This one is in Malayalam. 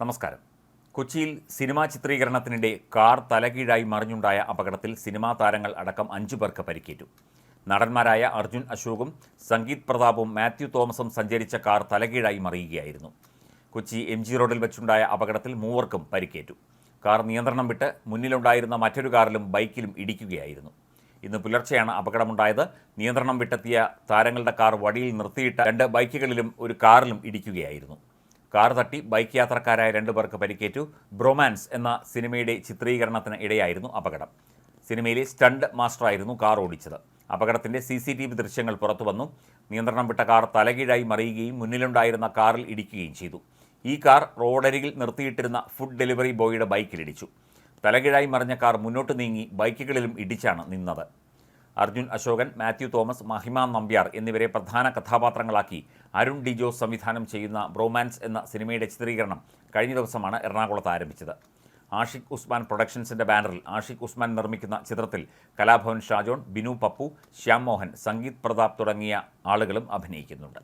നമസ്കാരം. കൊച്ചിയിൽ സിനിമാ ചിത്രീകരണത്തിനിടെ കാർ തലകീഴായി മറിഞ്ഞുണ്ടായ അപകടത്തിൽ സിനിമാ താരങ്ങൾ അടക്കം 5 പേർക്ക് പരിക്കേറ്റു. നടന്മാരായ അർജുൻ അശോകും സംഗീത് പ്രതാപും മാത്യു തോമസും സഞ്ചരിച്ച കാർ തലകീഴായി മറിയുകയായിരുന്നു. കൊച്ചി MG റോഡിൽ വെച്ചുണ്ടായ അപകടത്തിൽ 3 പേർക്കും പരിക്കേറ്റു. കാർ നിയന്ത്രണം വിട്ട് മുന്നിലുണ്ടായിരുന്ന മറ്റൊരു കാറിലും ബൈക്കിലും ഇടിക്കുകയായിരുന്നു. ഇന്ന് പുലർച്ചെയാണ് അപകടമുണ്ടായത്. നിയന്ത്രണം വിട്ടെത്തിയ താരങ്ങളുടെ കാർ വഴിയിൽ നിർത്തിയിട്ട 2 ബൈക്കുകളിലും ഒരു കാറിലും ഇടിക്കുകയായിരുന്നു. കാർ തട്ടി ബൈക്ക് യാത്രക്കാരായ 2 പേർക്ക് പരിക്കേറ്റു. ബ്രൊമാൻസ് എന്ന സിനിമയുടെ ചിത്രീകരണത്തിന് ഇടെയായിരുന്നു അപകടം. സിനിമയിലെ സ്റ്റണ്ട് മാസ്റ്ററായിരുന്നു കാർ ഓടിച്ചത്. അപകടത്തിൻ്റെ CCTV ദൃശ്യങ്ങൾ പുറത്തുവന്നു. നിയന്ത്രണം വിട്ട കാർ തലകീഴായി മറിയുകയും മുന്നിലുണ്ടായിരുന്ന കാറിൽ ഇടിക്കുകയും ചെയ്തു. ഈ കാർ റോഡരികിൽ നിർത്തിയിട്ടിരുന്ന ഫുഡ് ഡെലിവറി ബോയിയുടെ ബൈക്കിലിടിച്ചു. തലകീഴായി മറിഞ്ഞ കാർ മുന്നോട്ട് നീങ്ങി ബൈക്കുകളിലും ഇടിച്ചാണ് നിന്നത്. അർജുൻ അശോകൻ, മാത്യു തോമസ്, മഹിമ നമ്പ്യാർ എന്നിവരെ പ്രധാന കഥാപാത്രങ്ങളാക്കി അരുൺ ഡി ജോസ് സംവിധാനം ചെയ്യുന്ന ബ്രോമാൻസ് എന്ന സിനിമയുടെ ചിത്രീകരണം കഴിഞ്ഞ ദിവസമാണ് എറണാകുളത്ത് ആരംഭിച്ചത്. ആഷിഖ് ഉസ്മാൻ പ്രൊഡക്ഷൻസിൻ്റെ ബാനറിൽ ആഷിഖ് ഉസ്മാൻ നിർമ്മിക്കുന്ന ചിത്രത്തിൽ കലാഭവൻ ഷാജോൺ, ബിനു പപ്പു, ശ്യാം മോഹൻ, സംഗീത് പ്രതാപ് തുടങ്ങിയ ആളുകളും അഭിനയിക്കുന്നുണ്ട്.